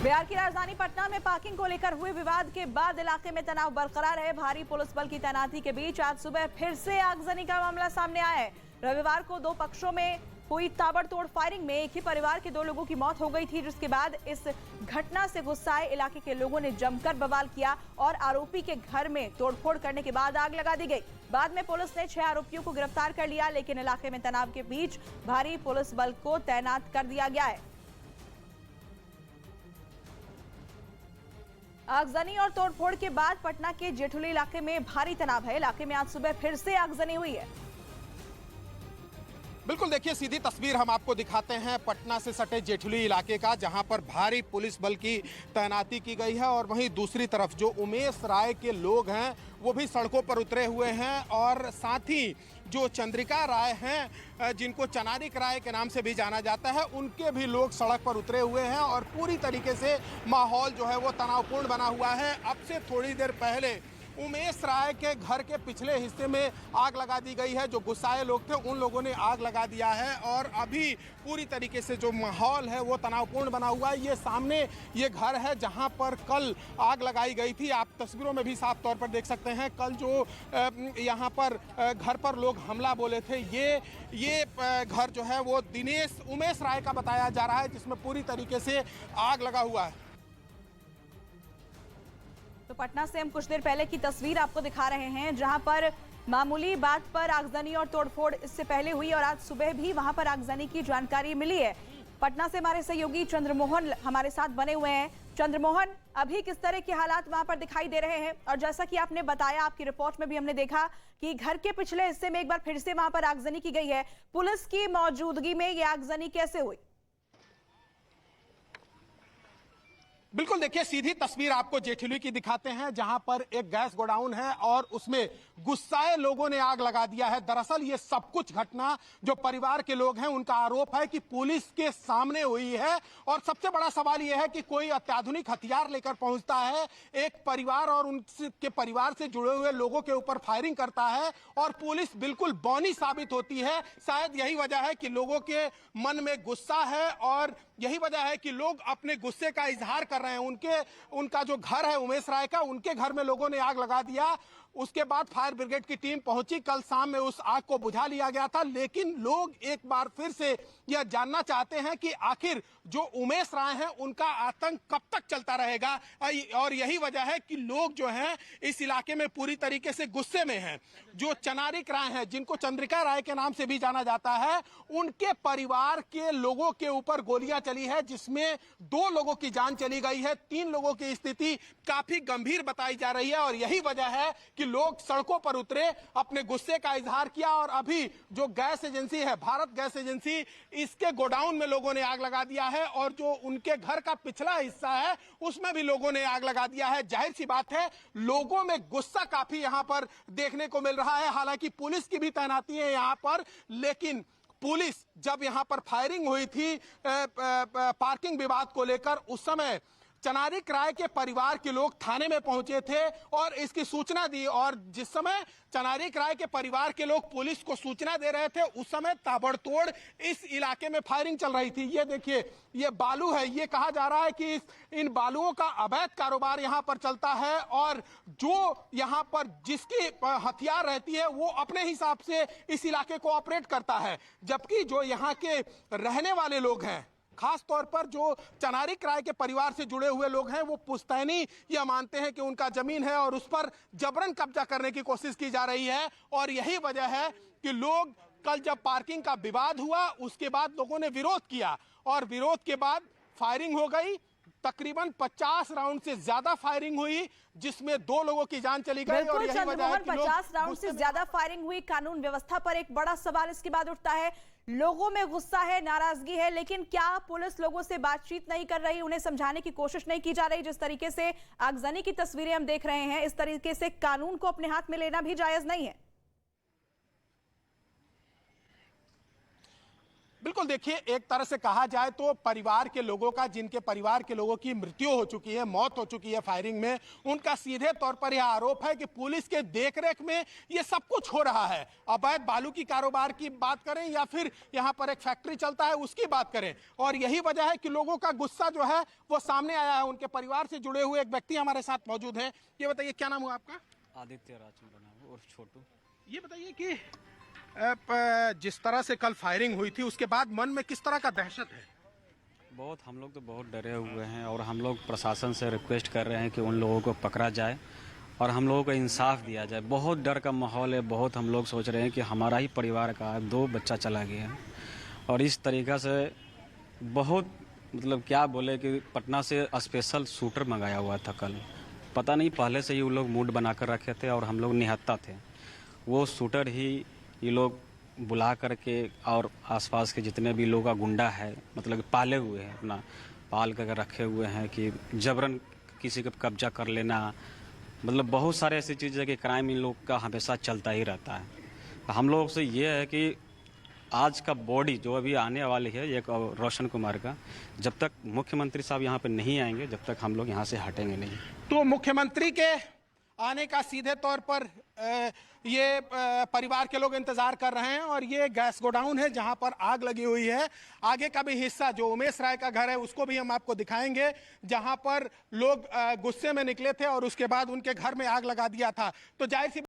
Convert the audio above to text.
बिहार की राजधानी पटना में पार्किंग को लेकर हुए विवाद के बाद इलाके में तनाव बरकरार है। भारी पुलिस बल की तैनाती के बीच आज सुबह फिर से आगजनी का मामला सामने आया है। रविवार को दो पक्षों में हुई ताबड़तोड़ फायरिंग में एक ही परिवार के दो लोगों की मौत हो गई थी, जिसके बाद इस घटना से गुस्साए इलाके के लोगों ने जमकर बवाल किया और आरोपी के घर में तोड़फोड़ करने के बाद आग लगा दी गई। बाद में पुलिस ने 6 आरोपियों को गिरफ्तार कर लिया, लेकिन इलाके में तनाव के बीच भारी पुलिस बल को तैनात कर दिया गया है। आगजनी और तोड़फोड़ के बाद पटना के जेठुली इलाके में भारी तनाव है। इलाके में आज सुबह फिर से आगजनी हुई है। बिल्कुल, देखिए सीधी तस्वीर हम आपको दिखाते हैं पटना से सटे जेठुली इलाके का, जहां पर भारी पुलिस बल की तैनाती की गई है और वहीं दूसरी तरफ जो उमेश राय के लोग हैं वो भी सड़कों पर उतरे हुए हैं और साथ ही जो चंद्रिका राय हैं जिनको चनारिक राय के नाम से भी जाना जाता है, उनके भी लोग सड़क पर उतरे हुए हैं और पूरी तरीके से माहौल जो है वो तनावपूर्ण बना हुआ है। अब से थोड़ी देर पहले उमेश राय के घर के पिछले हिस्से में आग लगा दी गई है। जो गुस्साए लोग थे उन लोगों ने आग लगा दिया है और अभी पूरी तरीके से जो माहौल है वो तनावपूर्ण बना हुआ है। ये सामने ये घर है जहां पर कल आग लगाई गई थी। आप तस्वीरों में भी साफ तौर पर देख सकते हैं कल जो यहां पर घर पर लोग हमला बोले थे, ये घर जो है वो उमेश राय का बताया जा रहा है, जिसमें पूरी तरीके से आग लगा हुआ है। तो पटना से हम कुछ देर पहले की तस्वीर आपको दिखा रहे हैं, जहां पर मामूली बात पर आगजनी और तोड़फोड़ इससे पहले हुई और आज सुबह भी वहां पर आगजनी की जानकारी मिली है। पटना से हमारे सहयोगी चंद्रमोहन हमारे साथ बने हुए हैं। चंद्रमोहन, अभी किस तरह के हालात वहां पर दिखाई दे रहे हैं? और जैसा कि आपने बताया, आपकी रिपोर्ट में भी हमने देखा कि घर के पिछले हिस्से में एक बार फिर से वहां पर आगजनी की गई है। पुलिस की मौजूदगी में यह आगजनी कैसे हुई? बिल्कुल, देखिए सीधी तस्वीर आपको जेठुली की दिखाते हैं, जहां पर एक गैस गोडाउन है और उसमें गुस्साए लोगों ने आग लगा दिया है। दरअसल ये सब कुछ घटना जो परिवार के लोग हैं उनका आरोप है कि पुलिस के सामने हुई है और सबसे बड़ा सवाल यह है कि कोई अत्याधुनिक हथियार लेकर पहुंचता है, एक परिवार और उनके परिवार से जुड़े हुए लोगों के ऊपर फायरिंग करता है और पुलिस बिल्कुल बौनी साबित होती है। शायद यही वजह है कि लोगों के मन में गुस्सा है और यही वजह है कि लोग अपने गुस्से का इजहार कर रहे हैं। उनका जो घर है उमेश राय का, उनके घर में लोगों ने आग लगा दिया। उसके बाद फायर ब्रिगेड की टीम पहुंची, कल शाम में उस आग को बुझा लिया गया था, लेकिन लोग एक बार फिर से यह जानना चाहते हैं कि आखिर जो उमेश राय हैं उनका आतंक कब तक चलता रहेगा। और यही वजह है कि लोग जो हैं इस इलाके में पूरी तरीके से गुस्से में हैं। जो चनारिक राय हैं, जिनको चंद्रिका राय के नाम से भी जाना जाता है, उनके परिवार के लोगों के ऊपर गोलियां चली है, जिसमें 2 लोगों की जान चली गई है। 3 लोगों की स्थिति काफी गंभीर बताई जा रही है और यही वजह है कि लोग सड़कों पर उतरे, अपने गुस्से का इजहार किया और अभी जो गैस एजेंसी है, भारत गैस एजेंसी, इसके गोडाउन में लोगों ने आग लगा दिया है और जो उनके घर का पिछला हिस्सा है उसमें भी लोगों ने आग लगा दिया है। जाहिर सी बात है लोगों में गुस्सा काफी यहां पर देखने को मिल रहा है। हालांकि पुलिस की भी तैनाती है यहां पर, लेकिन पुलिस जब यहां पर फायरिंग हुई थी पार्किंग विवाद को लेकर, उस समय चनारिक राय के परिवार के लोग थाने में पहुंचे थे और इसकी सूचना दी और जिस समय चनारिक राय के परिवार के लोग पुलिस को सूचना दे रहे थे उस समय ताबड़तोड़ इस इलाके में फायरिंग चल रही थी। ये देखिए, ये बालू है। ये कहा जा रहा है कि इन बालुओं का अवैध कारोबार यहां पर चलता है और जो यहां पर जिसकी हथियार रहती है वो अपने हिसाब से इस इलाके को ऑपरेट करता है, जबकि जो यहां के रहने वाले लोग हैं, खास तौर पर जो चनारिक राय के परिवार से जुड़े हुए लोग हैं, वो पुश्तैनी यह मानते हैं कि उनका जमीन है और उस पर जबरन कब्जा करने की कोशिश की जा रही है। और यही वजह है कि लोग कल जब पार्किंग का विवाद हुआ उसके बाद लोगों ने विरोध किया और विरोध के बाद फायरिंग हो गई। तकरीबन 50 राउंड से ज्यादा फायरिंग हुई, जिसमें 2 लोगों की जान चली गई। और यही वजह है कि 50 राउंड से ज्यादा फायरिंग हुई। कानून व्यवस्था पर एक बड़ा सवाल इसके बाद उठता है। लोगों में गुस्सा है, नाराजगी है, लेकिन क्या पुलिस लोगों से बातचीत नहीं कर रही, उन्हें समझाने की कोशिश नहीं की जा रही? जिस तरीके से आगजनी की तस्वीरें हम देख रहे हैं, इस तरीके से कानून को अपने हाथ में लेना भी जायज नहीं है। बिल्कुल देखिए, एक तरह से कहा जाए तो परिवार के लोगों का, जिनके परिवार के लोगों की मृत्यु हो चुकी है, मौत हो चुकी है फायरिंग में, उनका सीधे तौर पर यह आरोप है कि पुलिस के देखरेख में यह सब कुछ हो रहा है। अवैध बालू की कारोबार की बात करें या फिर यहां पर एक फैक्ट्री चलता है उसकी बात करें, और यही वजह है कि लोगों का गुस्सा जो है वो सामने आया है। उनके परिवार से जुड़े हुए एक व्यक्ति हमारे साथ मौजूद है। ये बताइए, क्या नाम हुआ आपका? आदित्य राजन और छोटू। ये बताइए कि जिस तरह से कल फायरिंग हुई थी उसके बाद मन में किस तरह का दहशत है? बहुत हम लोग तो बहुत डरे हुए हैं और हम लोग प्रशासन से रिक्वेस्ट कर रहे हैं कि उन लोगों को पकड़ा जाए और हम लोगों को इंसाफ दिया जाए। बहुत डर का माहौल है। बहुत हम लोग सोच रहे हैं कि हमारा ही परिवार का 2 बच्चा चला गया है और इस तरीक़ा से बहुत मतलब क्या बोले कि पटना से स्पेशल शूटर मंगाया हुआ था कल। पता नहीं, पहले से ही वो लोग मूड बना कर रखे थे और हम लोग निहत्था थे। वो शूटर ही ये लोग बुला करके और आसपास के जितने भी लोग का गुंडा है, मतलब पाले हुए हैं, अपना पाल कर रखे हुए हैं कि जबरन किसी का कब्जा कर लेना, मतलब बहुत सारे ऐसी चीज़ें है कि क्राइम इन लोग का हमेशा चलता ही रहता है। हम लोग से ये है कि आज का बॉडी जो अभी आने वाली है एक रोशन कुमार का, जब तक मुख्यमंत्री साहब यहाँ पे नहीं आएंगे जब तक हम लोग यहाँ से हटेंगे नहीं। तो मुख्यमंत्री के आने का सीधे तौर पर ये परिवार के लोग इंतजार कर रहे हैं और ये गैस गोडाउन है जहां पर आग लगी हुई है। आगे का भी हिस्सा जो उमेश राय का घर है उसको भी हम आपको दिखाएंगे, जहां पर लोग गुस्से में निकले थे और उसके बाद उनके घर में आग लगा दिया था। तो जाहिर सी